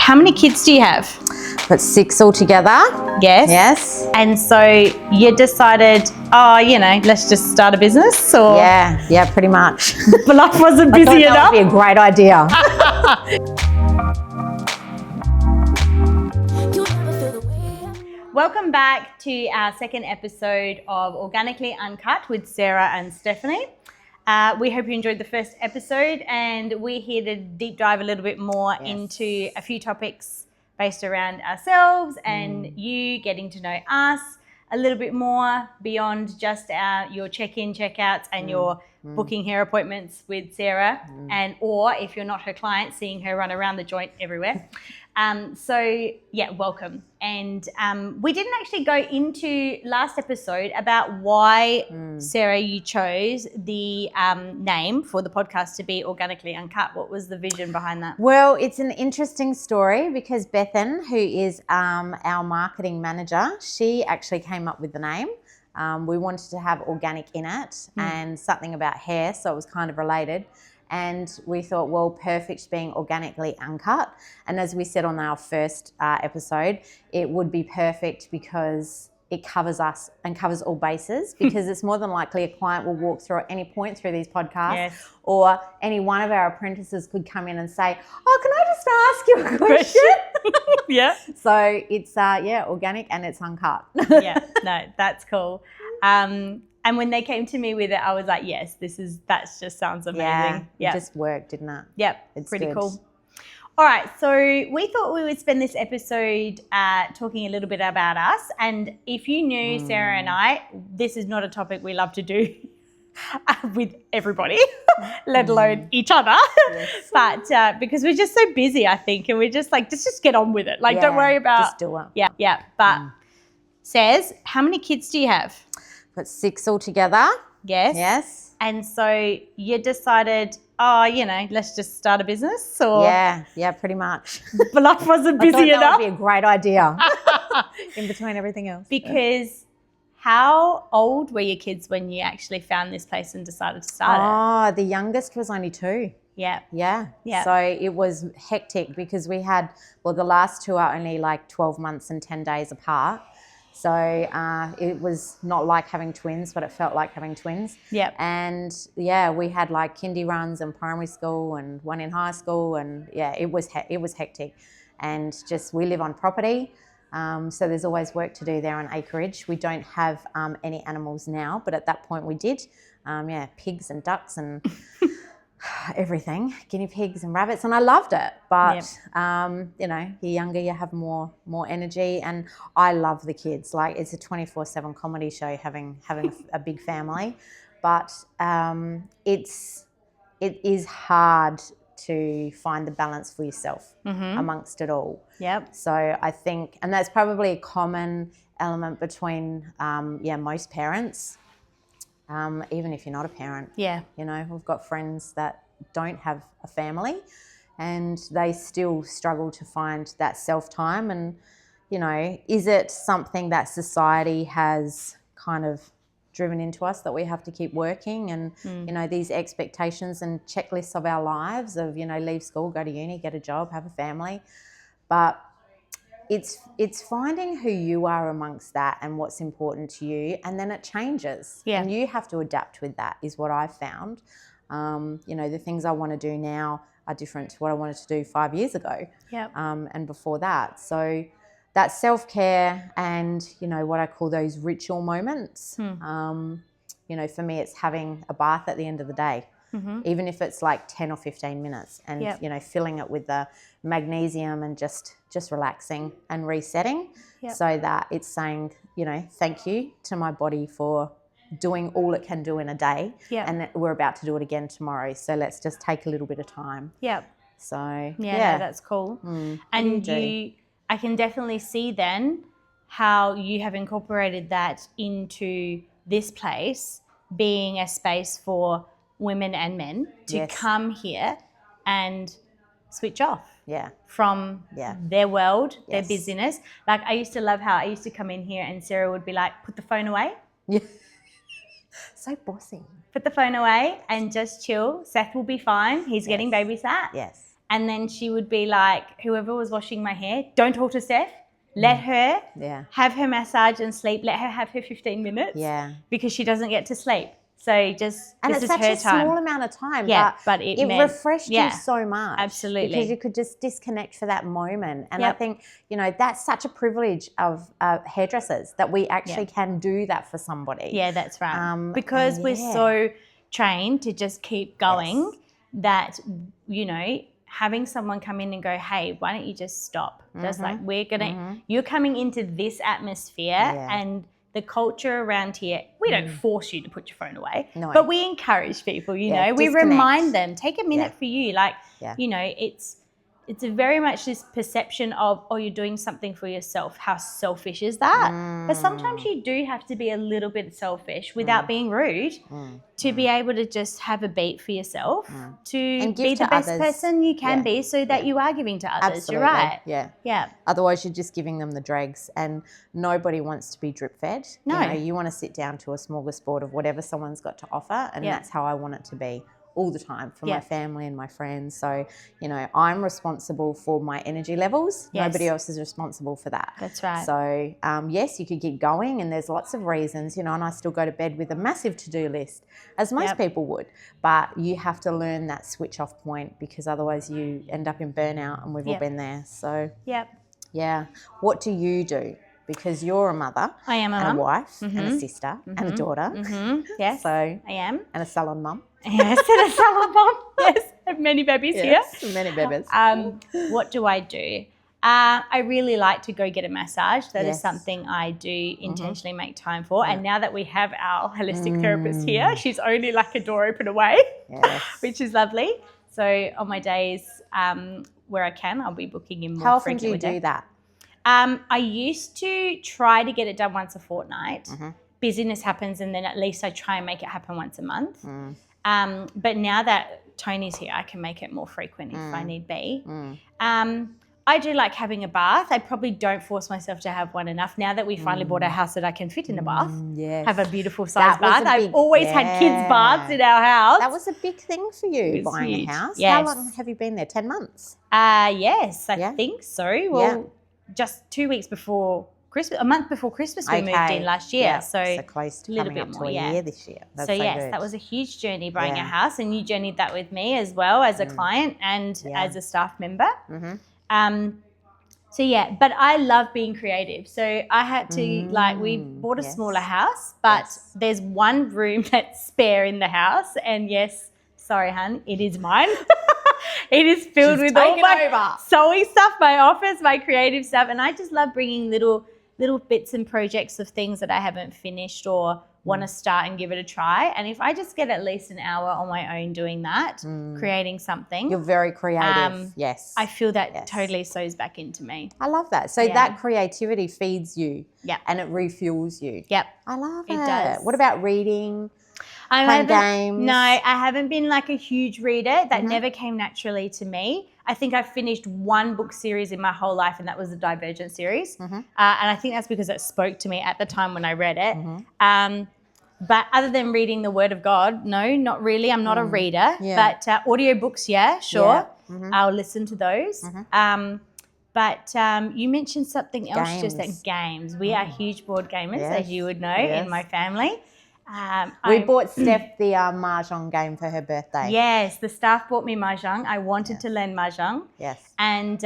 how many kids do you have? But 6 altogether. Yes. Yes. And so you decided, let's just start a business, or Yeah, pretty much. but life wasn't busy That enough. would be a great idea. Welcome back to our second episode of Organically Uncut with Sarah and Stephanie. We hope you enjoyed the first episode, and we're here to deep dive a little bit more into a few topics based around ourselves and you getting to know us a little bit more beyond just your check-in, check-outs and your booking hair appointments with Sarah, and or if you're not her client, seeing her run around the joint everywhere. Welcome. And we didn't actually go into last episode about why, Sarah, you chose the name for the podcast to be Organically Uncut. What was the vision behind that? Well, it's an interesting story because Bethan, who is our marketing manager, she actually came up with the name. We wanted to have organic in it and something about hair, so it was kind of related. And we thought, well, perfect being organically uncut. And as we said on our first episode, it would be perfect because it covers us and covers all bases, because it's more than likely a client will walk through at any point through these podcasts, or any one of our apprentices could come in and say, oh, can I just ask you a question? Yeah. So it's, organic and it's uncut. Yeah, no, that's cool. And when they came to me with it, I was like, yes, that just sounds amazing. Yeah, it just worked, didn't it? Yep, it's pretty good. Cool. All right, so we thought we would spend this episode talking a little bit about us. And if you knew Sarah and I, this is not a topic we love to do with everybody, let alone each other. Yes. But because we're just so busy, I think, and we're just like, just get on with it. Like, don't worry about... Just do it. Yeah. But says, how many kids do you have? But 6 altogether. Yes. And so you decided, let's just start a business, or... Yeah, pretty much. But life wasn't busy enough. That would be a great idea in between everything else. Because how old were your kids when you actually found this place and decided to start it? Oh, the youngest was only 2. Yeah. So it was hectic because we had, the last 2 are only like 12 months and 10 days apart. So it was not like having twins, but it felt like having twins. Yeah. And we had like kindy runs in primary school and one in high school, and it was hectic. And just, we live on property, so there's always work to do there on acreage. We don't have any animals now, but at that point we did. Pigs and ducks and everything, guinea pigs and rabbits, and I loved it. But you're younger, you have more energy, and I love the kids. Like, it's a 24/7 comedy show having a big family, but it is hard to find the balance for yourself amongst it all. Yep. So I think, and that's probably a common element between most parents. Even if you're not a parent. Yeah. We've got friends that don't have a family and they still struggle to find that self-time. And, is it something that society has kind of driven into us that we have to keep working and, these expectations and checklists of our lives of, leave school, go to uni, get a job, have a family. But it's finding who you are amongst that and what's important to you, and then it changes. Yeah. And you have to adapt with that, is what I've found. The things I want to do now are different to what I wanted to do 5 years ago. Yeah. And before that. So that self-care and, what I call those ritual moments, for me it's having a bath at the end of the day. Even if it's like 10 or 15 minutes, and filling it with the magnesium and just relaxing and resetting, so that it's saying, thank you to my body for doing all it can do in a day, and we're about to do it again tomorrow, so let's just take a little bit of time. So no, that's cool. And I can definitely see then how you have incorporated that into this place being a space for women and men to come here and switch off from their world, their busyness. Like, I used to love how I used to come in here and Sarah would be like, put the phone away. Yeah. So bossy. Put the phone away and just chill. Seth will be fine. He's getting babysat. Yes. And then she would be like, whoever was washing my hair, don't talk to Steph. Let her have her massage and sleep. Let her have her 15 minutes because she doesn't get to sleep. So just and this it's is such her a time. small amount of time, but it refreshed you so much. Absolutely. Because you could just disconnect for that moment. And I think, that's such a privilege of hairdressers that we actually can do that for somebody. Yeah, that's right. Because we're so trained to just keep going that, having someone come in and go, hey, why don't you just stop? Just like you're coming into this atmosphere and the culture around here, we don't force you to put your phone away, but we encourage people, we remind them, take a minute for you. Like, it's a very much this perception of, you're doing something for yourself. How selfish is that? But sometimes you do have to be a little bit selfish without being rude to be able to just have a beat for yourself, to be the best person you can be so that you are giving to others. Absolutely. You're right. Yeah. Otherwise, you're just giving them the dregs, and nobody wants to be drip fed. No. You want to sit down to a smorgasbord of whatever someone's got to offer, and that's how I want it to be all the time for my family and my friends. So, I'm responsible for my energy levels. Yes. Nobody else is responsible for that. That's right. So, yes, you could keep going, and there's lots of reasons, and I still go to bed with a massive to-do list, as most people would. But you have to learn that switch off point, because otherwise you end up in burnout, and we've all been there. So, what do you do? Because you're a mother, I am a wife, and a sister, and a daughter. Yes, so I am. And a salon mum. Yes, and a salon mum. Yes, I have many babies here. Many babies. What do I do? I really like to go get a massage. That is something I do intentionally make time for. And now that we have our holistic therapist here, she's only like a door open away, which is lovely. So on my days where I can, I'll be booking in more. How often do you do that? I used to try to get it done once a fortnight. Busyness happens, and then at least I try and make it happen once a month. But now that Tony's here, I can make it more frequent if I need be. I do like having a bath. I probably don't force myself to have one enough. Now that we finally bought a house that I can fit in a bath, have a beautiful size bath. I've always had kids' baths in our house. That was a big thing for you, buying a house. Yes. How long have you been there? 10 months? Yes, I think so. Well, just 2 weeks before Christmas, a month before Christmas, we moved in last year. So close to a little coming bit up more, to a year this year. That's so yes, good. that was a huge journey buying a house, and you journeyed that with me as well as a client and as a staff member. But I love being creative. So I had to we bought a smaller house, but there's one room that's spare in the house, and sorry, hun, it is mine. It is filled with all my sewing stuff, my office, my creative stuff, and I just love bringing little bits and projects of things that I haven't finished or want to start and give it a try. And if I just get at least an hour on my own doing that, creating something. You're very creative, I feel that totally sews back into me. I love that. So that creativity feeds you and it refuels you. Yep. I love it. It does. What about reading? Playing games? No, I haven't been like a huge reader. That never came naturally to me. I think I finished one book series in my whole life, and that was the Divergent series. And I think that's because it spoke to me at the time when I read it. But other than reading the Word of God, no, not really. I'm not a reader. But audiobooks, sure. I'll listen to those. But you mentioned something else just then, games. We are huge board gamers, as you would know, in my family. We bought Steph the Mahjong game for her birthday. Yes, the staff bought me Mahjong. I wanted to learn Mahjong. Yes. And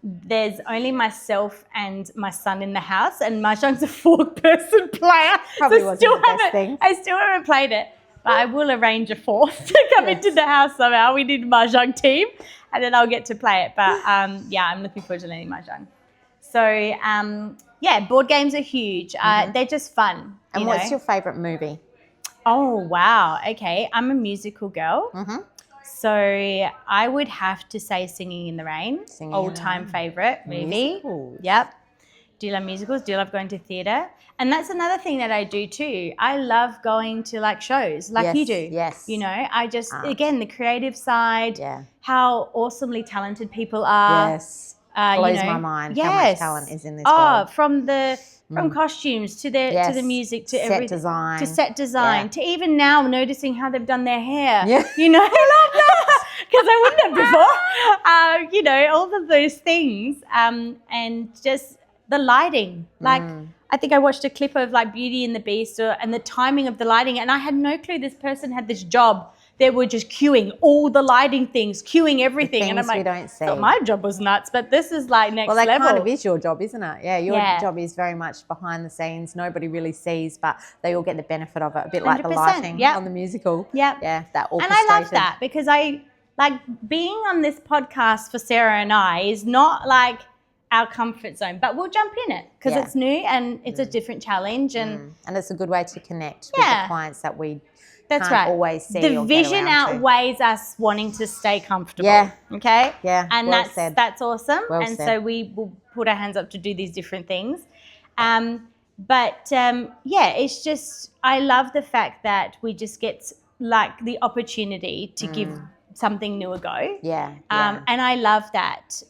there's only myself and my son in the house, and Mahjong's a 4-person player. Probably wasn't the best thing. I still haven't played it, but I will arrange a 4th to come into the house somehow. We need a Mahjong team, and then I'll get to play it. But I'm looking forward to learning Mahjong. So, board games are huge. They're just fun. And what's your favourite movie? Oh, wow. Okay. I'm a musical girl. So I would have to say Singing in the Rain. All-time favourite movie. Musicals. Yep. Do you love musicals? Do you love going to theatre? And that's another thing that I do too. I love going to shows like you do. Yes. I just, again, the creative side, how awesomely talented people are. Yes. Blows my mind how much talent is in this world. From costumes to the music to set design, to even now noticing how they've done their hair. Yeah. I love that. I wouldn't have before. All of those things, and just the lighting. Like, I think I watched a clip of like Beauty and the Beast, and the timing of the lighting, and I had no clue this person had this job. They were just queuing all the lighting things, queuing everything, and I'm like, we don't see. I thought my job was nuts, but this is like next level. Well, that kind of is your job, isn't it? Yeah, your job is very much behind the scenes. Nobody really sees, but they all get the benefit of it. A bit like the lighting on the musical. Yeah, that orchestrated. And I love that because I like being on this podcast for Sarah and I is not like our comfort zone, but we'll jump in it because it's new and it's a different challenge, and it's a good way to connect with the clients that we. That's can't right. Always see the vision outweighs us wanting to stay comfortable. Yeah. Okay. Yeah. And that's awesome. Well and said. So we will put our hands up to do these different things. It's just I love the fact that we just get like the opportunity to give something new a go. Yeah. And I love that,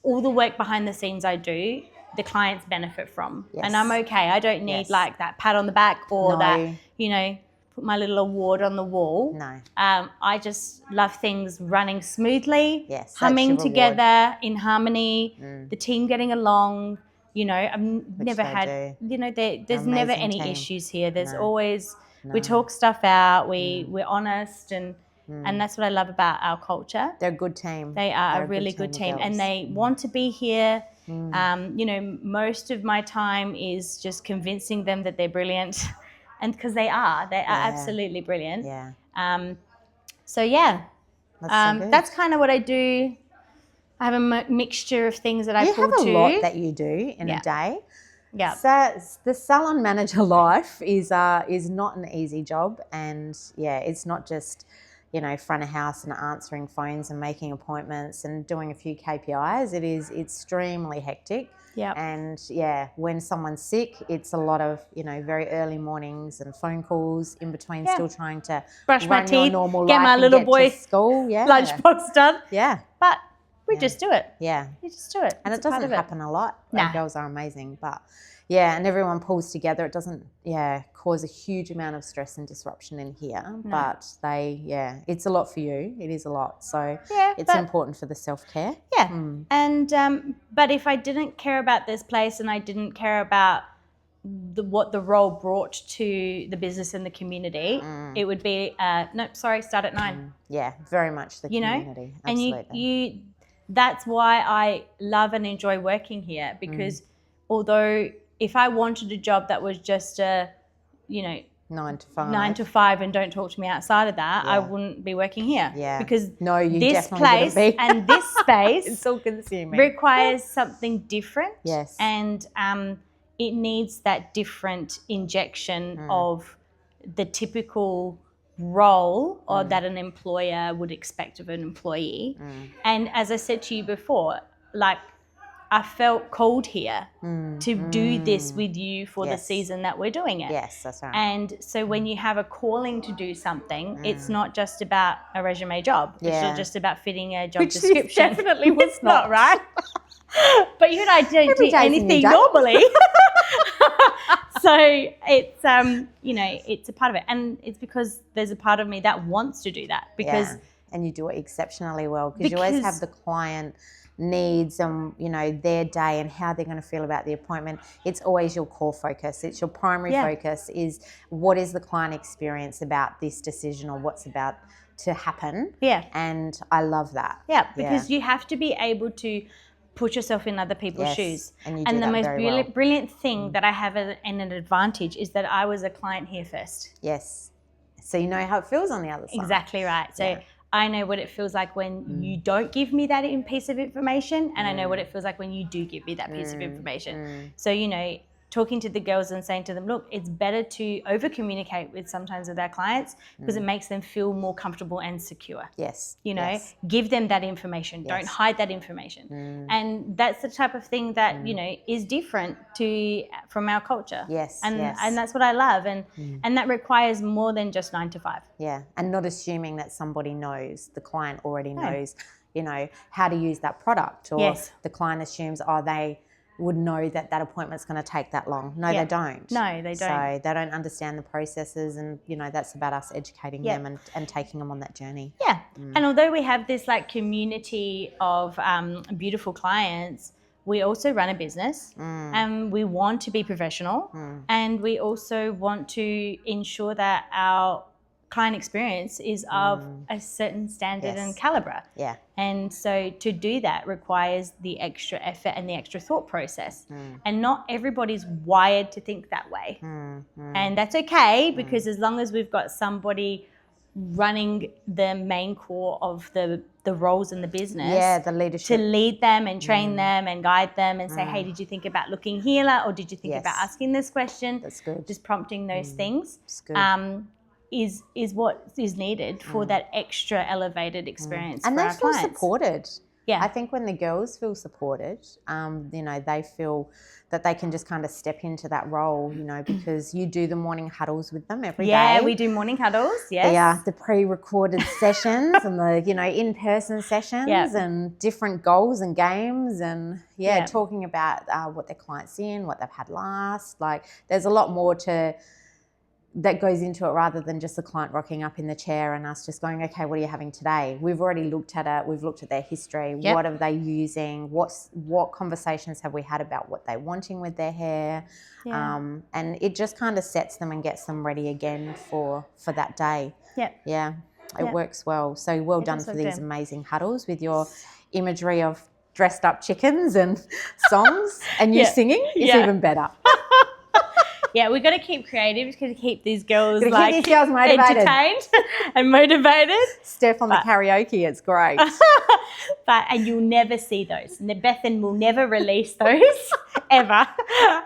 all the work behind the scenes I do, the clients benefit from. Yes. And I'm okay. I don't need like that pat on the back or that, put my little award on the wall. No. I just love things running smoothly, humming together in harmony, the team getting along. I've never had, there's never any issues here. There's always, we talk stuff out, we're honest, and that's what I love about our culture. They're a good team. They are a really good team, and they want to be here. Most of my time is just convincing them that they're brilliant. And because they are absolutely brilliant. Yeah. That's kind of what I do. I have a mixture of things that I pull to. You have a lot that you do in a day. Yeah. So the salon manager life is not an easy job, and it's not just front of house and answering phones and making appointments and doing a few KPIs. It is extremely hectic. Yeah. And when someone's sick, it's a lot of, very early mornings and phone calls in between, still trying to brush my teeth, normal get life my little boy to school. Lunchbox done. Yeah. But we just do it. Yeah. You just do it. And it doesn't happen a lot. Nah. The girls are amazing. But and everyone pulls together. It doesn't, cause a huge amount of stress and disruption in here. No. But it's a lot for you. It is a lot. So it's important for the self-care. Yeah. And, but if I didn't care about this place and I didn't care about what the role brought to the business and the community, it would be, start at 9. Yeah, very much the community. Absolutely. And that's why I love and enjoy working here, because although if I wanted a job that was just 9 to 5 and don't talk to me outside of that, I wouldn't be working here. Yeah. Because this place and this space it's all consuming. Requires something different. Yes. And it needs that different injection of the typical role or that an employer would expect of an employee. And as I said to you before, like I felt called here to do this with you for the season that we're doing it. Yes, that's right. And so when you have a calling to do something, it's not just about a resume job. It's not just about fitting a job description. Definitely was not, right? But you and I don't do anything normally. So it's it's a part of it, and it's because there's a part of me that wants to do that because and you do it exceptionally well because you always have the client needs and their day and how they're going to feel about the appointment. It's always your core focus. It's your primary focus is what is the client experience about this decision or what's about to happen. And I love that. Because you have to be able to put yourself in other people's shoes. And the most brilliant thing that I have an advantage is that I was a client here first. Yes. So you know how it feels on the other side. Exactly right. So I know what it feels like when you don't give me that piece of information, and I know what it feels like when you do give me that piece of information. So, talking to the girls and saying to them, look, it's better to over-communicate with our clients because it makes them feel more comfortable and secure. Yes. Give them that information. Don't hide that information. And that's the type of thing that, is different from our culture. Yes. And that's what I love. And that requires more than just 9 to 5. Yeah. And not assuming that somebody knows, the client already knows, how to use that product, or the client assumes, would know that appointment's going to take that long. No, they don't. No, they don't. So they don't understand the processes, and that's about us educating them and taking them on that journey. Yeah. And although we have this like community of beautiful clients, we also run a business and we want to be professional and we also want to ensure that our client experience is of a certain standard and caliber. Yeah. And so to do that requires the extra effort and the extra thought process. And not everybody's wired to think that way. And that's okay, because as long as we've got somebody running the main core of the roles in the business, the leadership, to lead them and train them and guide them and say, hey, did you think about looking here, or did you think about asking this question? That's good. Just prompting those things. That's good. Is what is needed for that extra elevated experience and for our they feel clients. supported. Yeah. I think when the girls feel supported, they feel that they can just kind of step into that role, because you do the morning huddles with them every day. Yeah, we do morning huddles, yes. Yeah, the pre-recorded sessions and the, in-person sessions and different goals and games and, talking about what their client's in, what they've had last. Like, there's a lot more that goes into it rather than just the client rocking up in the chair and us just going, okay, what are you having today? We've already looked at it. We've looked at their history. Yep. What are they using? What conversations have we had about what they're wanting with their hair? Yeah. And it just kind of sets them and gets them ready again for that day. Yep. Yeah. It works well. So well done for these amazing huddles with your imagery of dressed up chickens and songs and you singing. It's even better. Yeah, we've got to keep creative. We've got to keep these girls motivated. Entertained and motivated. Steph on the karaoke, it's great. And you'll never see those. And Bethan will never release those ever.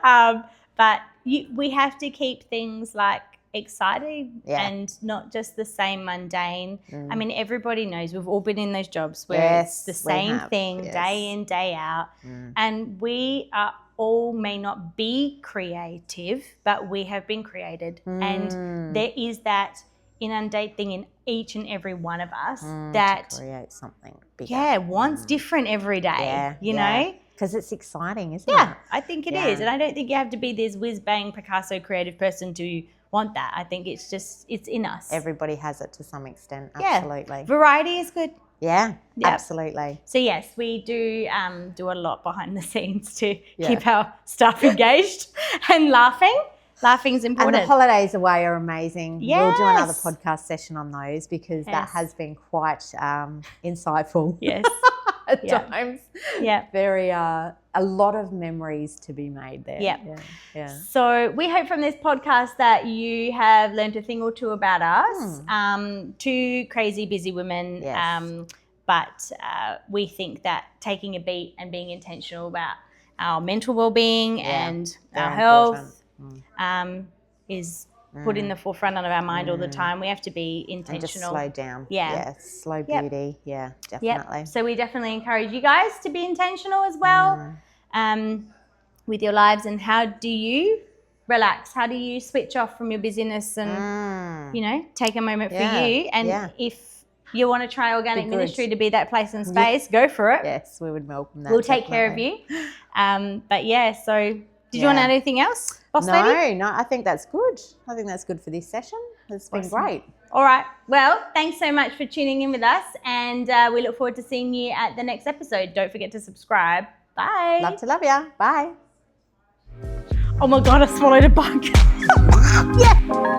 But we have to keep things like exciting and not just the same mundane. I mean, everybody knows we've all been in those jobs where it's the same thing day in, day out. And we are all may not be creative, but we have been created. And there is that inundate thing in each and every one of us that to create something bigger. Yeah, wants different every day, you know? Because it's exciting, isn't it? Yeah, I think it is. And I don't think you have to be this whiz-bang Picasso creative person to want that. I think it's in us. Everybody has it to some extent, absolutely. Variety is good. Yeah, absolutely. So yes, we do a lot behind the scenes to keep our staff engaged and laughing. Laughing's important. And the holidays away are amazing. Yes. We'll do another podcast session on those because that has been quite insightful. Yes. At times. Yeah. Very a lot of memories to be made there. Yeah. So we hope from this podcast that you have learned a thing or two about us. Two crazy busy women. Yes. But we think that taking a beat and being intentional about our mental well-being and our health is put in the forefront of our mind all the time. We have to be intentional. And just slow down. Yeah, slow beauty. Yeah, definitely. Yep. So we definitely encourage you guys to be intentional as well with your lives. And how do you relax? How do you switch off from your busyness and, take a moment for you? And if you want to try organic ministry to be that place and space, go for it. Yes, we would welcome that. We'll take care of you. So did you want to add anything else, boss lady? No, I think that's good. I think that's good for this session. It's been great. All right. Well, thanks so much for tuning in with us, and we look forward to seeing you at the next episode. Don't forget to subscribe. Bye. Love to love ya. Bye. Oh my God, I swallowed a bug. Yeah.